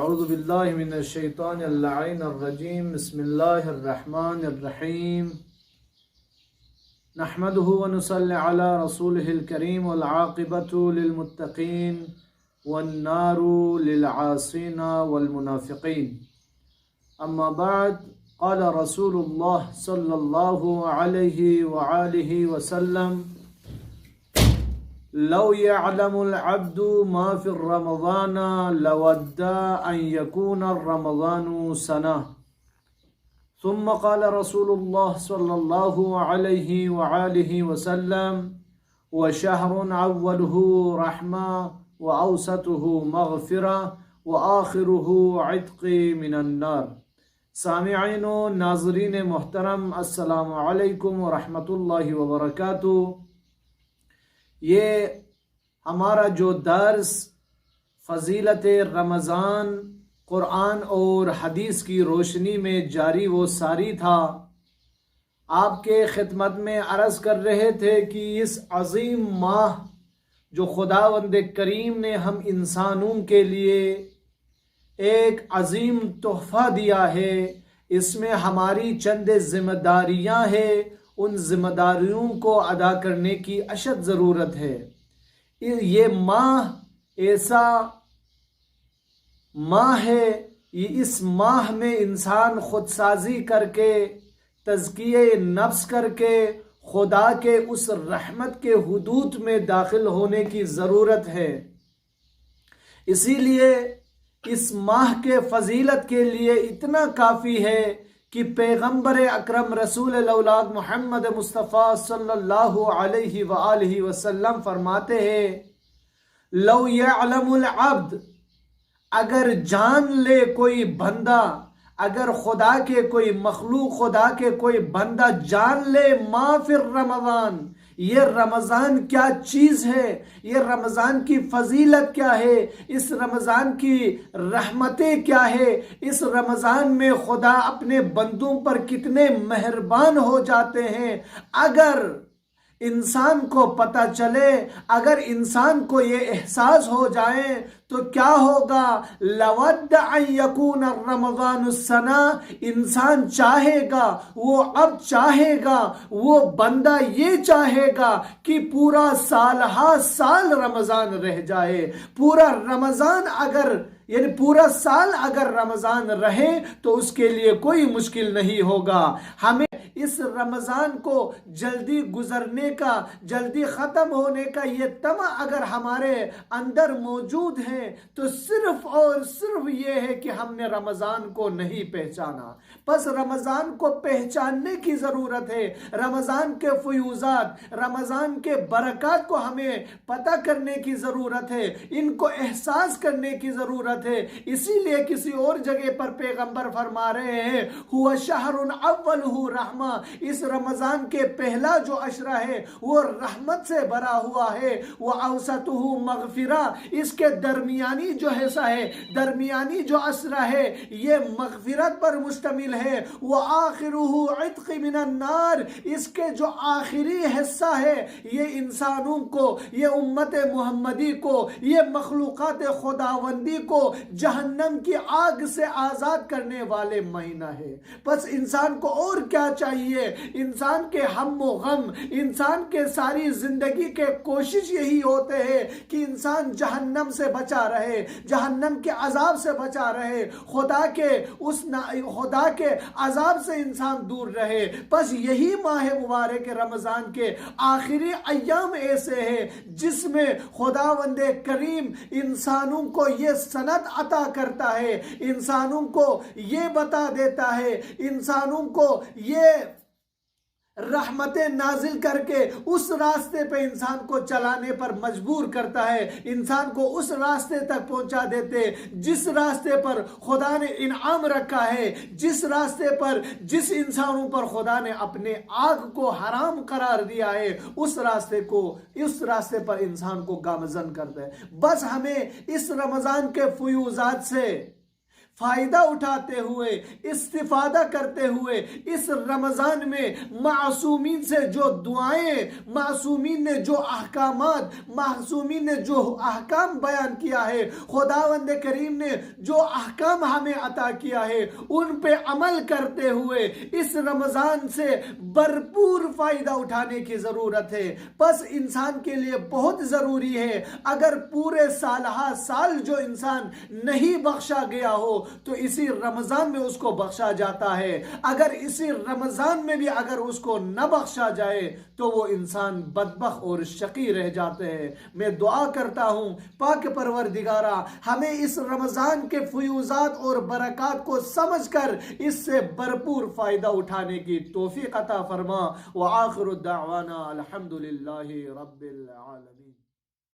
اعوذ باللہ من الشیطان اللعین الرجیم بسم اللہ الرحمن الرحیم نحمده ونصلی علی رسوله الکریم والعاقبۃ للمتقین والنار للعاصین والمنافقین اما بعد قال رسول اللہ صلی اللہ علیہ وآلہ وسلم لو يعلم العبد ما في الرمضان لود أن يكون الرمضان سنة. ثم قال رسول الله صلى الله عليه وآله وسلم وشهر أوله رحمة وأوسطه مغفرة وآخره عتق من النار. سامعین و ناظرین محترم، السلام علیکم ورحمۃ اللہ وبرکاتہ. یہ ہمارا جو درس فضیلت رمضان قرآن اور حدیث کی روشنی میں جاری و ساری تھا. آپ کے خدمت میں عرض کر رہے تھے کہ اس عظیم ماہ جو خداوند کریم نے ہم انسانوں کے لیے ایک عظیم تحفہ دیا ہے، اس میں ہماری چند ذمہ داریاں ہیں. ان ذمہ داریوں کو ادا کرنے کی اشد ضرورت ہے. یہ ماہ ایسا ماہ ہے، اس ماہ میں انسان خود سازی کر کے تزکیہ نفس کر کے خدا کے اس رحمت کے حدود میں داخل ہونے کی ضرورت ہے. اسی لیے اس ماہ کے فضیلت کے لیے اتنا کافی ہے کہ پیغمبر اکرم رسول الاولاد محمد مصطفیٰ صلی اللہ علیہ وآلہ وسلم فرماتے ہیں لو یعلم العبد، اگر جان لے کوئی بندہ، اگر خدا کے کوئی مخلوق، خدا کے کوئی بندہ جان لے ما فی رمضان، یہ رمضان کیا چیز ہے، یہ رمضان کی فضیلت کیا ہے، اس رمضان کی رحمتیں کیا ہے، اس رمضان میں خدا اپنے بندوں پر کتنے مہربان ہو جاتے ہیں. اگر انسان کو پتہ چلے، اگر انسان کو یہ احساس ہو جائے تو کیا ہوگا؟ لود ان یکون رمضان السنہ، انسان چاہے گا، وہ اب چاہے گا، وہ بندہ یہ چاہے گا کہ پورا سال ہا سال رمضان رہ جائے. پورا رمضان پورا سال اگر رمضان رہے تو اس کے لیے کوئی مشکل نہیں ہوگا. ہمیں اس رمضان کو جلدی گزرنے کا، جلدی ختم ہونے کا یہ طمع اگر ہمارے اندر موجود ہے تو صرف اور صرف یہ ہے کہ ہم نے رمضان کو نہیں پہچانا. بس رمضان کو پہچاننے کی ضرورت ہے. رمضان کے فیوزات، رمضان کے برکات کو ہمیں پتہ کرنے کی ضرورت ہے، ان کو احساس کرنے کی ضرورت ہے. اسی لیے کسی اور جگہ پر پیغمبر فرما رہے ہیں ہوا شہر اولہ رحمہ، اس رمضان کے پہلا جو عشرہ ہے وہ رحمت سے بھرا ہوا ہے. وہ اوسطہ مغفرہ، اس کے درمیانی جو حصہ ہے، درمیانی جو عشرہ ہے یہ مغفرت پر مشتمل ہے. وہ آخرہ عتق من النار، اس کے جو آخری حصہ ہے یہ انسانوں کو، یہ امت محمدی کو، یہ مخلوقات خداوندی کو جہنم کی آگ سے آزاد کرنے والے مہینہ ہے. بس انسان کو اور کیا چاہیے؟ انسان کے ہم و غم، انسان کے ساری زندگی کے کوشش یہی ہوتے ہیں کہ انسان جہنم سے بچا رہے، جہنم کے عذاب سے بچا رہے، خدا کے عذاب سے انسان دور رہے. بس یہی ماہ مبارک رمضان کے آخری ایام ایسے ہیں جس میں خداوند کریم انسانوں کو یہ سند عطا کرتا ہے، انسانوں کو یہ بتا دیتا ہے، انسانوں کو یہ رحمتیں نازل کر کے اس راستے پہ انسان کو چلانے پر مجبور کرتا ہے، انسان کو اس راستے تک پہنچا دیتے جس راستے پر خدا نے انعام رکھا ہے، جس راستے پر، جس انسانوں پر خدا نے اپنے آگ کو حرام قرار دیا ہے، اس راستے پر انسان کو گامزن کرتا ہے. بس ہمیں اس رمضان کے فائدہ اٹھاتے ہوئے، استفادہ کرتے ہوئے اس رمضان میں معصومین سے جو دعائیں، معصومین نے جو احکامات، معصومین نے جو احکام بیان کیا ہے، خداوند کریم نے جو احکام ہمیں عطا کیا ہے، ان پہ عمل کرتے ہوئے اس رمضان سے بھرپور فائدہ اٹھانے کی ضرورت ہے۔ بس انسان کے لیے بہت ضروری ہے، اگر پورے سال جو انسان نہیں بخشا گیا ہو تو اسی رمضان میں اس کو بخشا جاتا ہے، اگر اسی رمضان میں بھی اگر اس کو نہ بخشا جائے تو وہ انسان بدبخت اور شقی رہ جاتے ہیں۔ میں دعا کرتا ہوں پاک پروردگارہ ہمیں اس رمضان کے فیوزات اور برکات کو سمجھ کر اس سے بھرپور فائدہ اٹھانے کی توفیق عطا فرما۔ وآخر الدعوانا الحمدللہ رب العالمین۔